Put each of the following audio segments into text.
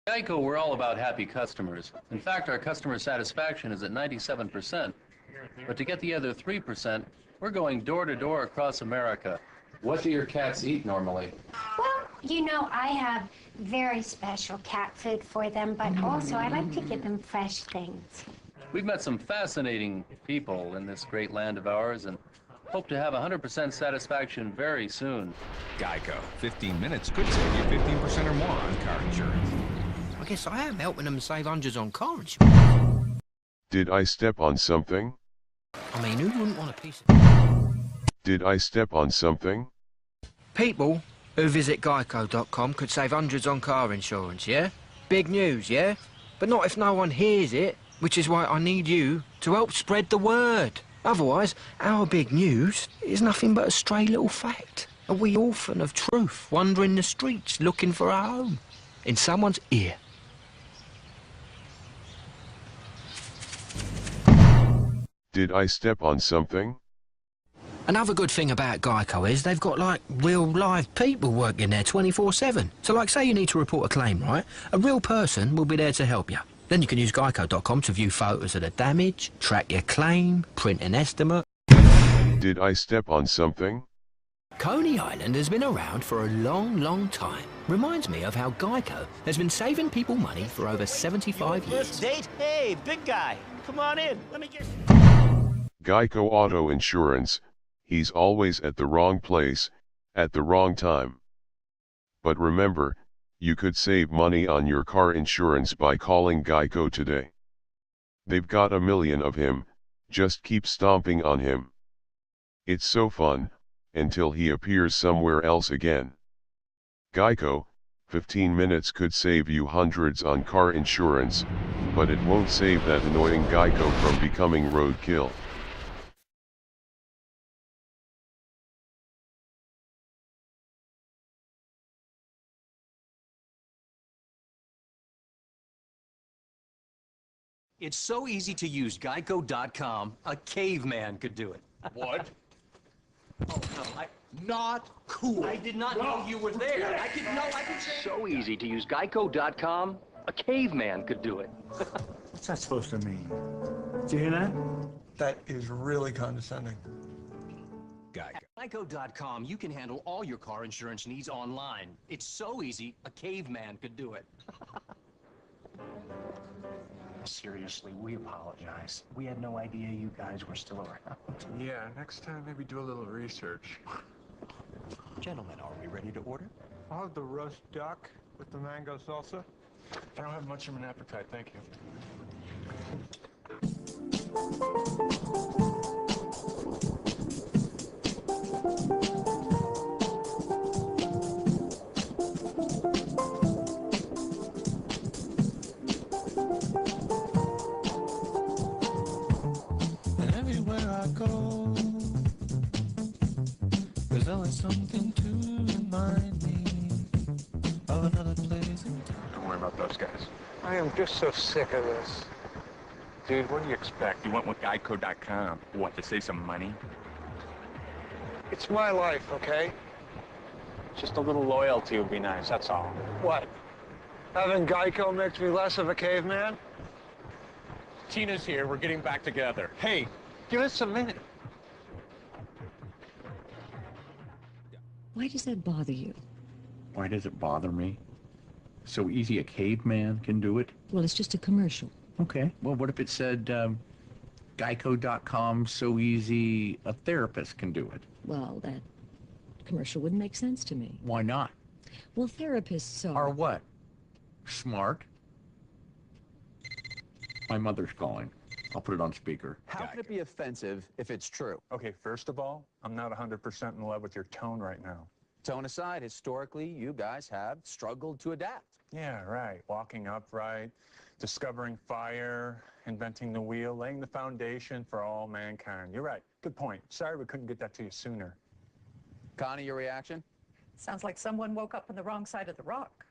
GEICO, we're all about happy customers. In fact, our customer satisfaction is at 97%. But to get the other 3%, we're going door to door across America. What do your cats eat normally? Well, you know, I have very special cat food for them, but also I like to give them fresh things. We've met some fascinating people in this great land of ours and hope to have 100% satisfaction very soon. GEICO. 15 minutes could save you 15% or more on car insurance. I guess I am helping them save hundreds on car insurance. Did I step on something? I mean, who wouldn't want a piece of... Did I step on something? People who visit geico.com could save hundreds on car insurance, yeah? Big news, yeah? But not if no one hears it, which is why I need you to help spread the word. Otherwise, our big news is nothing but a stray little fact. A wee orphan of truth wandering the streets looking for a home in someone's ear. Did I step on something? Another good thing about GEICO is they've got, like, real live people working there 24/7. So, like, say you need to report a claim, right? A real person will be there to help you. Then you can use geico.com to view photos of the damage, track your claim, print an estimate. Did I step on something? Coney Island has been around for a long, long time. Reminds me of how GEICO has been saving people money for over 75 years. First date? Hey, big guy, come on in. Let me get... GEICO Auto Insurance. He's always at the wrong place, at the wrong time. But remember, you could save money on your car insurance by calling GEICO today. They've got a million of him, just keep stomping on him. It's so fun, until he appears somewhere else again. GEICO, 15 minutes could save you hundreds on car insurance, but it won't save that annoying GEICO from becoming roadkill. It's so easy to use, GEICO.com, a caveman could do it. What? Oh, no, not cool. I did not know you were there. I could say... So easy to use, GEICO.com, a caveman could do it. What's that supposed to mean? Did you hear that? That is really condescending. At GEICO.com, you can handle all your car insurance needs online. It's so easy, a caveman could do it. Seriously, we apologize. We had no idea you guys were still around. Yeah, next time maybe do a little research. Gentlemen, are we ready to order? I'll have the roast duck with the mango salsa. I don't have much of an appetite, thank you. And everywhere I go, there's always something to remind me of another place in time. Don't worry about those guys. I am just so sick of this. Dude, what do you expect? You went with GEICO.com. What, to save some money? It's my life, okay? Just a little loyalty would be nice, that's all. What? Having GEICO makes me less of a caveman? Tina's here, we're getting back together. Hey, give us a minute. Why does that bother you? Why does it bother me? So easy a caveman can do it? Well, it's just a commercial. Okay, well, what if it said, GEICO.com, so easy a therapist can do it? Well, that commercial wouldn't make sense to me. Why not? Well, therapists Are what? Smart? My mother's calling. I'll put it on speaker. How can it be offensive if it's true? Okay, first of all, I'm not 100% in love with your tone right now. Tone aside, historically, you guys have struggled to adapt. Yeah, right. Walking upright, discovering fire, inventing the wheel, laying the foundation for all mankind. You're right. Good point. Sorry we couldn't get that to you sooner. Connie, your reaction? Sounds like someone woke up on the wrong side of the rock.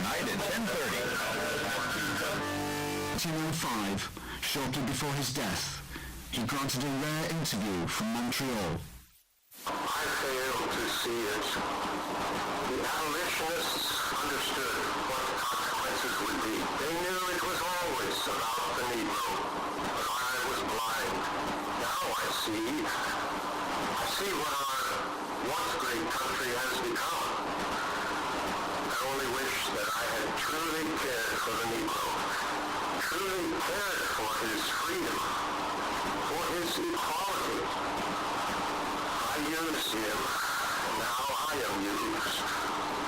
tonight at 10:30. 1905, shortly before his death, he granted a rare interview from Montreal. I fail to see it. The abolitionists understood what the consequences would be. They knew it was always about the Negro, but I was blind. Now I see what our once great country has become. I only wish that I had truly cared for the Negro, truly cared for his freedom, for his equality. I used him, and now I am used.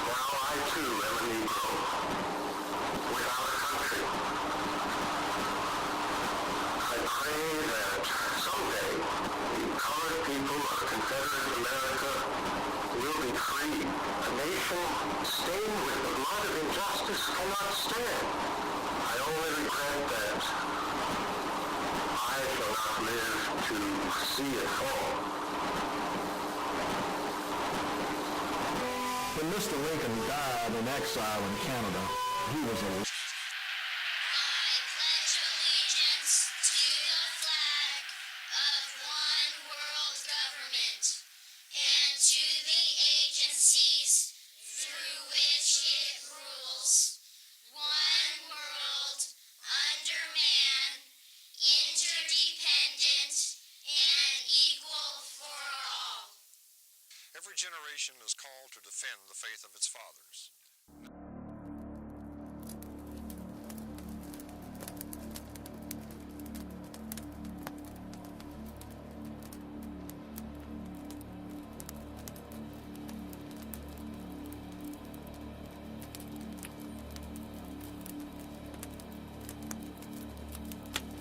Now I too am a Negro, without a country. I pray that someday the colored people of Confederate America will be free. A nation stained with the blood of injustice cannot stand. I only regret that I shall not live to see it fall. When Mr. Lincoln died in exile in Canada, he was a Every generation is called to defend the faith of its fathers.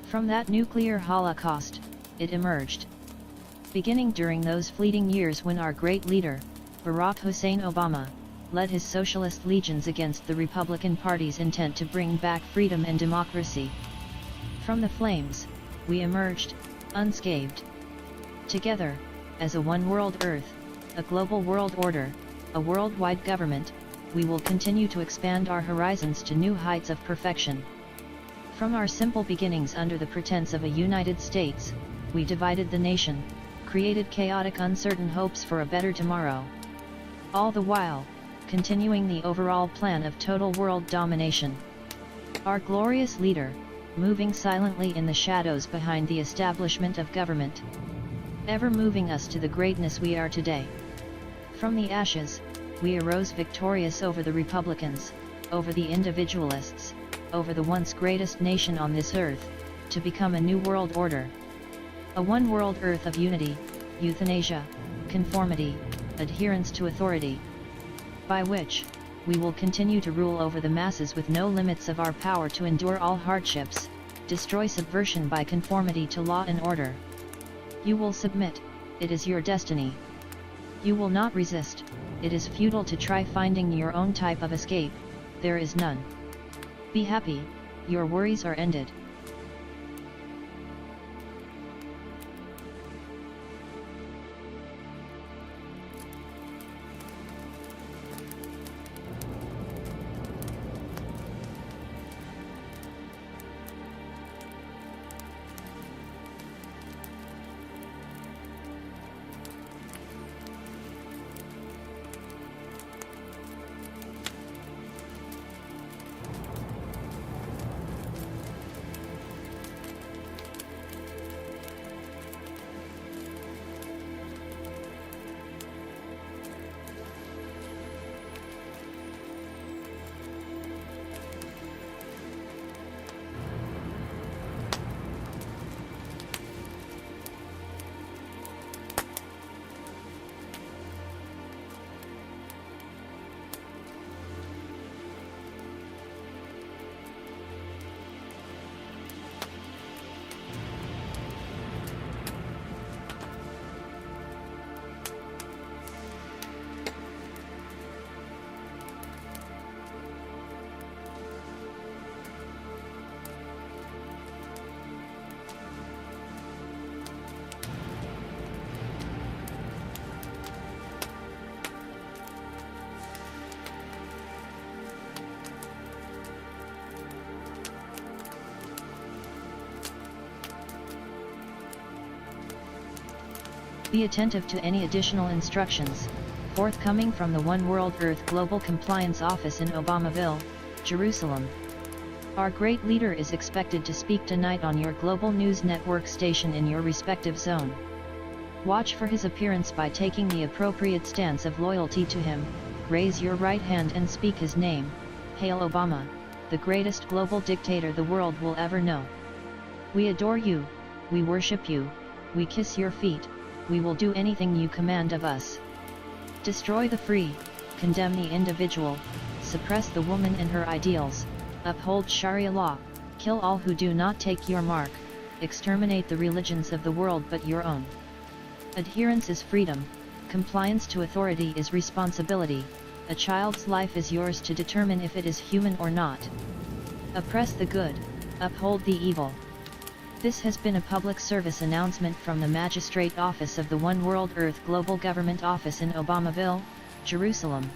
From that nuclear holocaust, it emerged. Beginning during those fleeting years when our great leader, Barack Hussein Obama, led his socialist legions against the Republican Party's intent to bring back freedom and democracy. From the flames, we emerged, unscathed. Together, as a one world Earth, a global world order, a worldwide government, we will continue to expand our horizons to new heights of perfection. From our simple beginnings under the pretense of a United States, we divided the nation, created chaotic uncertain hopes for a better tomorrow. All the while, continuing the overall plan of total world domination. Our glorious leader, moving silently in the shadows behind the establishment of government. Ever moving us to the greatness we are today. From the ashes, we arose victorious over the Republicans, over the individualists, over the once greatest nation on this earth, to become a new world order. A one world earth of unity, euthanasia, conformity, adherence to authority. By which, we will continue to rule over the masses with no limits of our power to endure all hardships, destroy subversion by conformity to law and order. You will submit, it is your destiny. You will not resist, it is futile to try finding your own type of escape, there is none. Be happy, your worries are ended. Be attentive to any additional instructions, forthcoming from the One World Earth Global Compliance Office in Obamaville, Jerusalem. Our great leader is expected to speak tonight on your global news network station in your respective zone. Watch for his appearance by taking the appropriate stance of loyalty to him. Raise your right hand and speak his name. Hail Obama, the greatest global dictator the world will ever know. We adore you, we worship you, we kiss your feet, we will do anything you command of us. Destroy the free, condemn the individual, suppress the woman and her ideals, uphold Sharia law, kill all who do not take your mark, exterminate the religions of the world but your own. Adherence is freedom, compliance to authority is responsibility, a child's life is yours to determine if it is human or not. Oppress the good, uphold the evil. This has been a public service announcement from the Magistrate Office of the One World Earth Global Government Office in Obamaville, Jerusalem.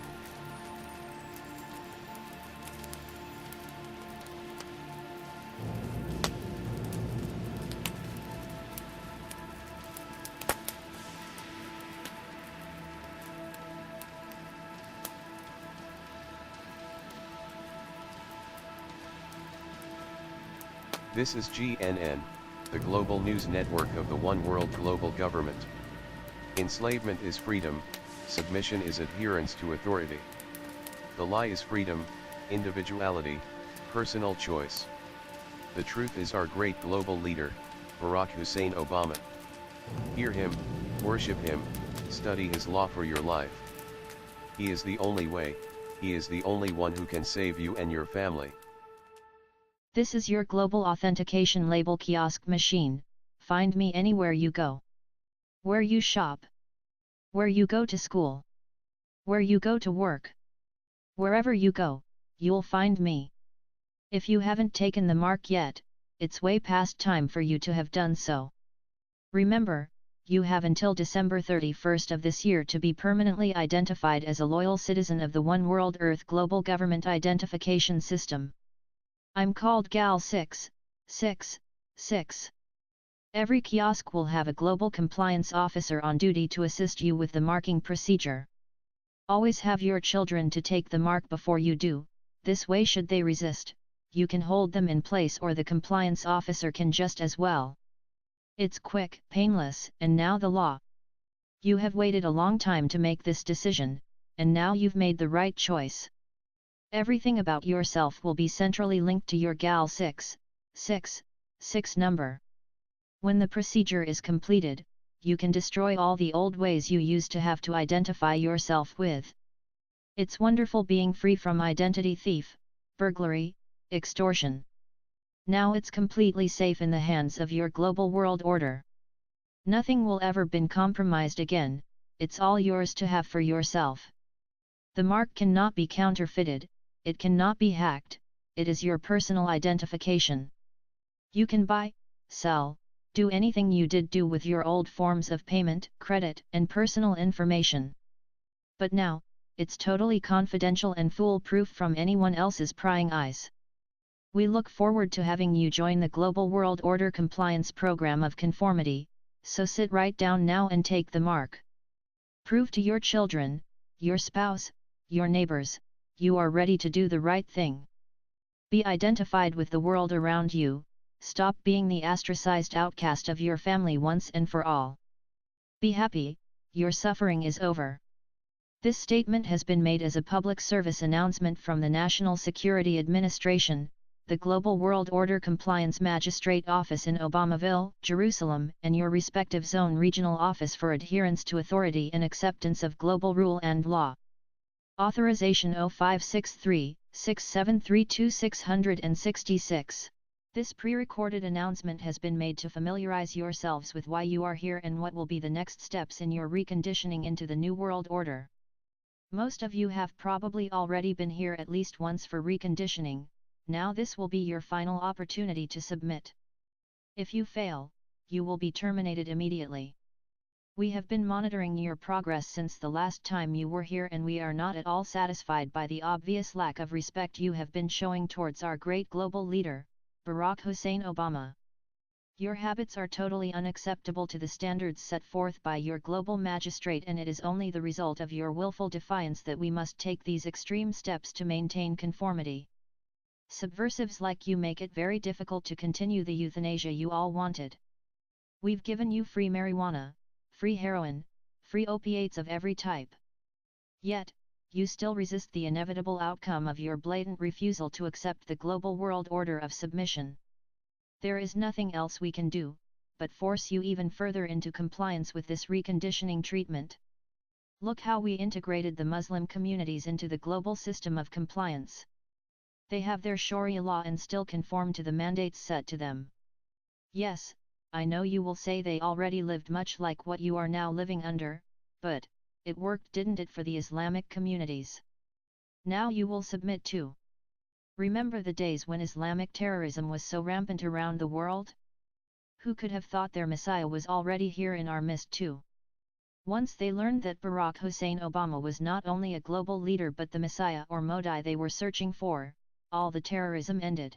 This is GNN, the global news network of the One World Global Government. Enslavement is freedom, submission is adherence to authority. The lie is freedom, individuality, personal choice. The truth is our great global leader, Barack Hussein Obama. Hear him, worship him, study his law for your life. He is the only way, he is the only one who can save you and your family. This is your global authentication label kiosk machine. Find me anywhere you go. Where you shop. Where you go to school. Where you go to work. Wherever you go, you'll find me. If you haven't taken the mark yet, it's way past time for you to have done so. Remember, you have until December 31st of this year to be permanently identified as a loyal citizen of the One World Earth Global Government Identification System. I'm called Gal 666. Every kiosk will have a global compliance officer on duty to assist you with the marking procedure. Always have your children to take the mark before you do, this way should they resist, you can hold them in place or the compliance officer can just as well. It's quick, painless, and now the law. You have waited a long time to make this decision, and now you've made the right choice. Everything about yourself will be centrally linked to your GAL 666 number. When the procedure is completed, you can destroy all the old ways you used to have to identify yourself with. It's wonderful being free from identity thief, burglary, extortion. Now it's completely safe in the hands of your global world order. Nothing will ever been compromised again, it's all yours to have for yourself. The mark cannot be counterfeited. It cannot be hacked, it is your personal identification. You can buy, sell, do anything you did do with your old forms of payment, credit, and personal information. But now, it's totally confidential and foolproof from anyone else's prying eyes. We look forward to having you join the Global World Order Compliance Program of Conformity, so sit right down now and take the mark. Prove to your children, your spouse, your neighbors, you are ready to do the right thing. Be identified with the world around you, stop being the ostracized outcast of your family once and for all. Be happy, your suffering is over. This statement has been made as a public service announcement from the National Security Administration, the Global World Order Compliance Magistrate Office in Obamaville, Jerusalem, and your respective zone regional office for adherence to authority and acceptance of global rule and law. Authorization 0563-6732666. This pre-recorded announcement has been made to familiarize yourselves with why you are here and what will be the next steps in your reconditioning into the New World Order. Most of you have probably already been here at least once for reconditioning, now this will be your final opportunity to submit. If you fail, you will be terminated immediately. We have been monitoring your progress since the last time you were here and we are not at all satisfied by the obvious lack of respect you have been showing towards our great global leader, Barack Hussein Obama. Your habits are totally unacceptable to the standards set forth by your global magistrate, and it is only the result of your willful defiance that we must take these extreme steps to maintain conformity. Subversives like you make it very difficult to continue the euthanasia you all wanted. We've given you free marijuana, free heroin, free opiates of every type. Yet, you still resist the inevitable outcome of your blatant refusal to accept the global world order of submission. There is nothing else we can do, but force you even further into compliance with this reconditioning treatment. Look how we integrated the Muslim communities into the global system of compliance. They have their Sharia law and still conform to the mandates set to them. Yes, I know you will say they already lived much like what you are now living under, but it worked, didn't it, for the Islamic communities? Now you will submit too. Remember the days when Islamic terrorism was so rampant around the world? Who could have thought their Messiah was already here in our midst too? Once they learned that Barack Hussein Obama was not only a global leader but the Messiah or Modi they were searching for, all the terrorism ended.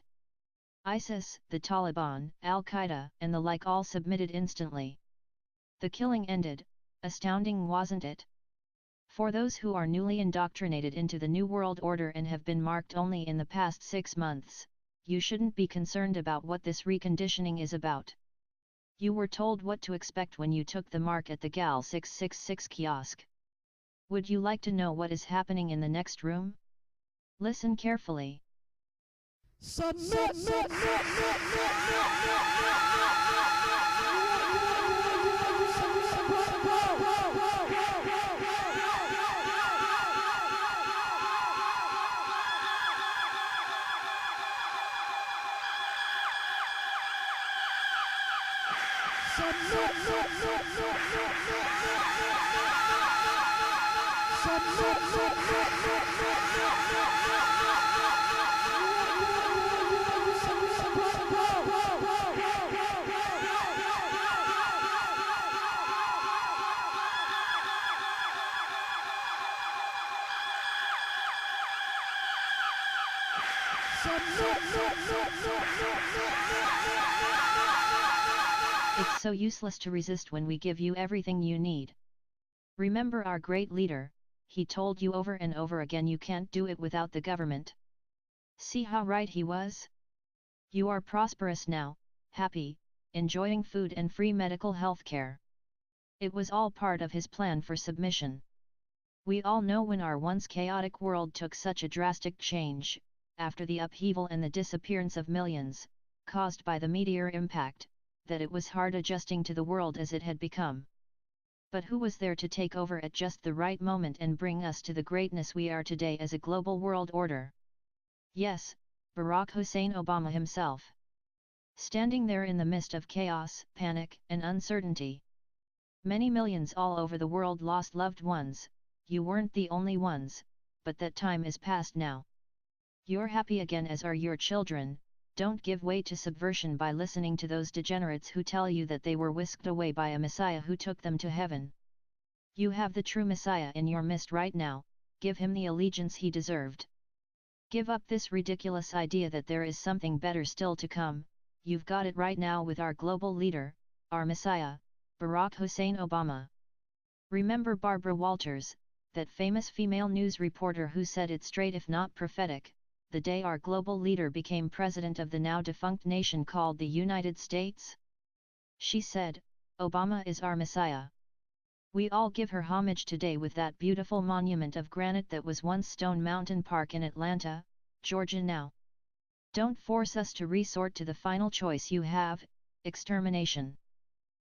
ISIS, the Taliban, Al-Qaeda, and the like all submitted instantly. The killing ended. Astounding, wasn't it? For those who are newly indoctrinated into the New World Order and have been marked only in the past 6 months, you shouldn't be concerned about what this reconditioning is about. You were told what to expect when you took the mark at the GAL 666 kiosk. Would you like to know what is happening in the next room? Listen carefully. Submit. It's so useless to resist when we give you everything you need. Remember our great leader, he told you over and over again you can't do it without the government. See how right he was? You are prosperous now, happy, enjoying food and free medical health care. It was all part of his plan for submission. We all know when our once chaotic world took such a drastic change, after the upheaval and the disappearance of millions, caused by the meteor impact, that it was hard adjusting to the world as it had become. But who was there to take over at just the right moment and bring us to the greatness we are today as a global world order? Yes, Barack Hussein Obama himself. Standing there in the midst of chaos, panic, and uncertainty. Many millions all over the world lost loved ones. You weren't the only ones, but that time is past now. You're happy again, as are your children. Don't give way to subversion by listening to those degenerates who tell you that they were whisked away by a Messiah who took them to heaven. You have the true Messiah in your midst right now, give him the allegiance he deserved. Give up this ridiculous idea that there is something better still to come. You've got it right now with our global leader, our Messiah, Barack Hussein Obama. Remember Barbara Walters, that famous female news reporter who said it straight if not prophetic, the day our global leader became president of the now defunct nation called the United States? She said, Obama is our Messiah. We all give her homage today with that beautiful monument of granite that was once Stone Mountain Park in Atlanta, Georgia now. Don't force us to resort to the final choice you have, extermination.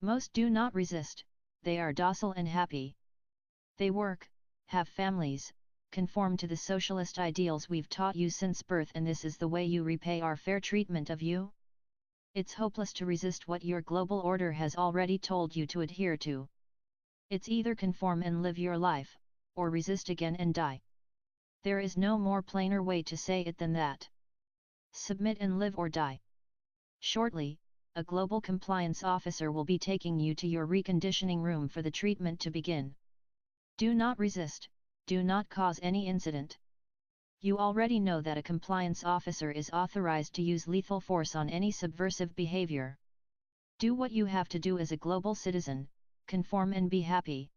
Most do not resist, they are docile and happy. They work, have families, conform to the socialist ideals we've taught you since birth, and this is the way you repay our fair treatment of you? It's hopeless to resist what your global order has already told you to adhere to. It's either conform and live your life, or resist again and die. There is no more plainer way to say it than that. Submit and live or die. Shortly, a global compliance officer will be taking you to your reconditioning room for the treatment to begin. Do not resist, do not cause any incident. You already know that a compliance officer is authorized to use lethal force on any subversive behavior. Do what you have to do as a global citizen, conform and be happy.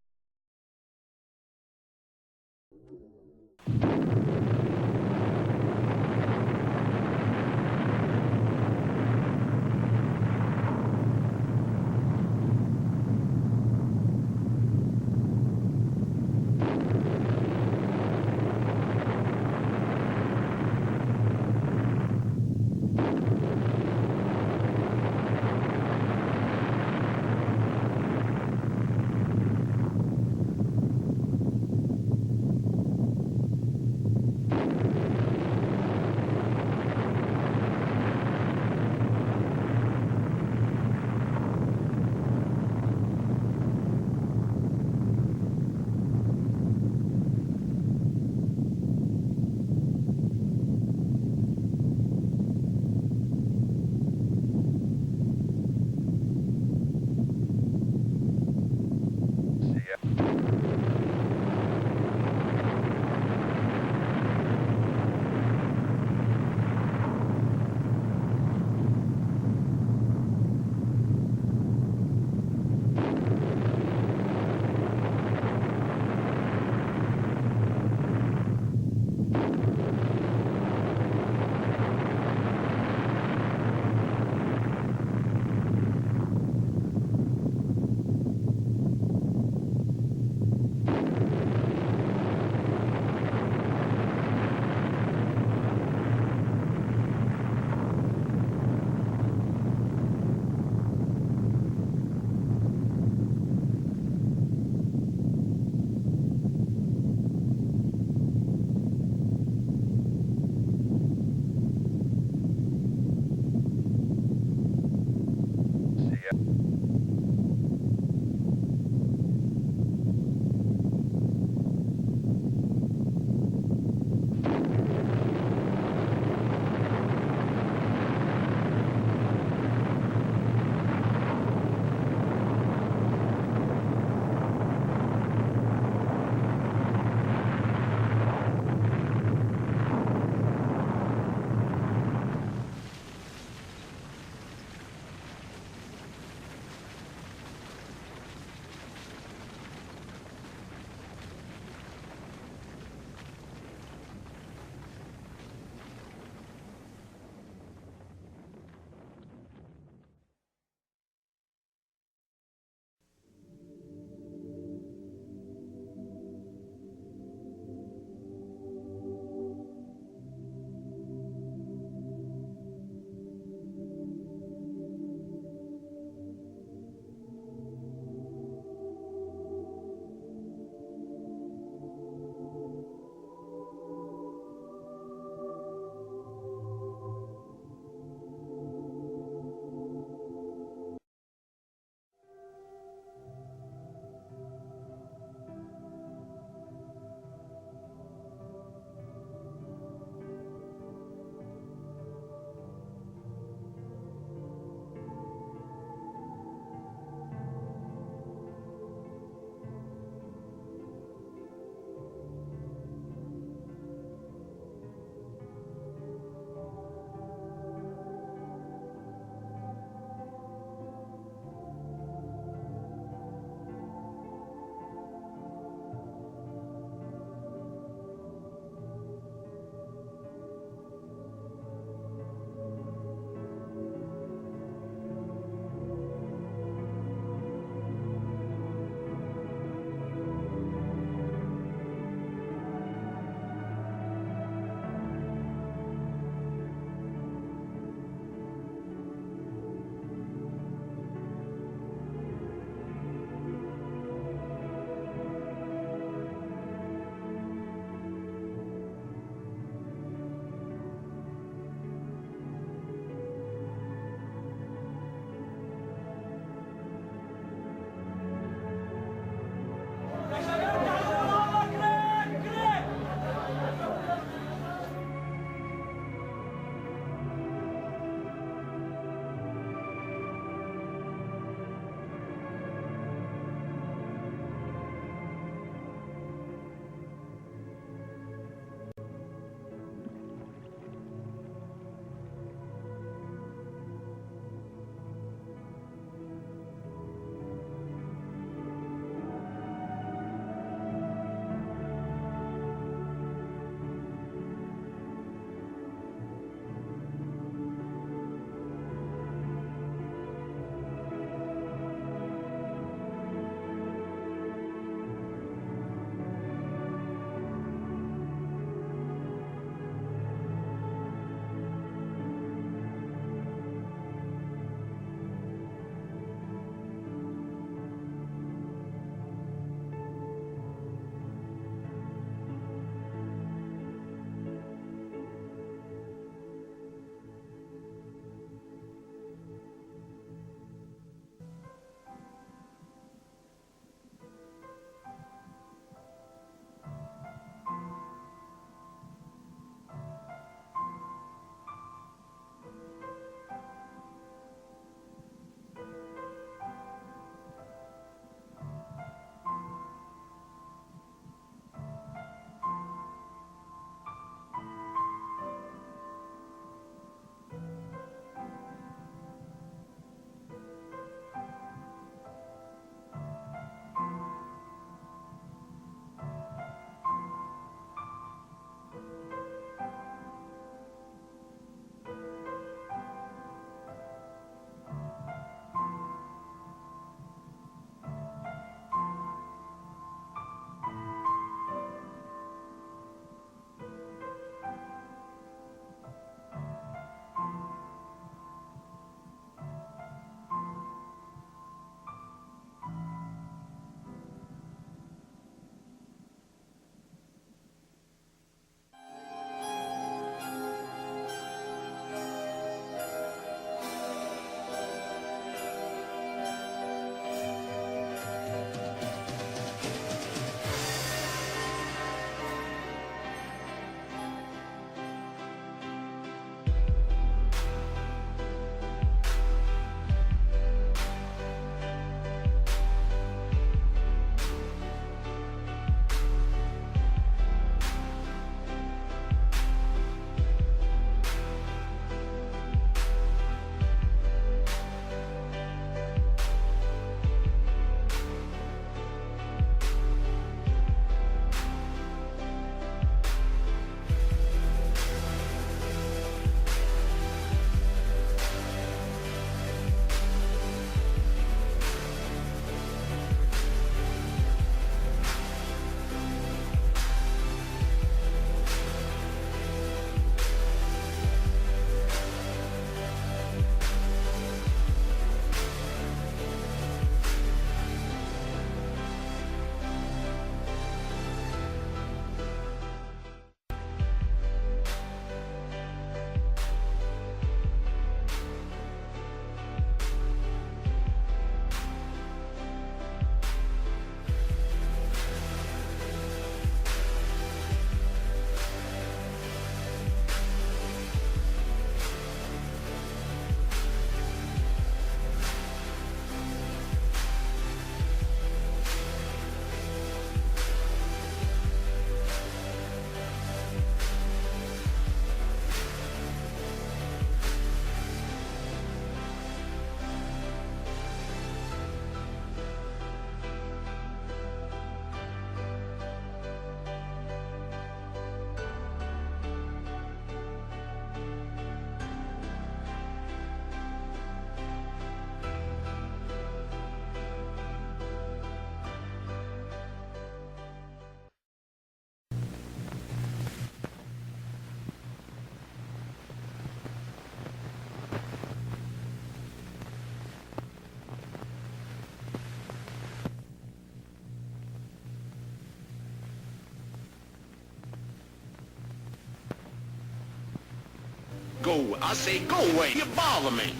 go. I say go away. You bother me.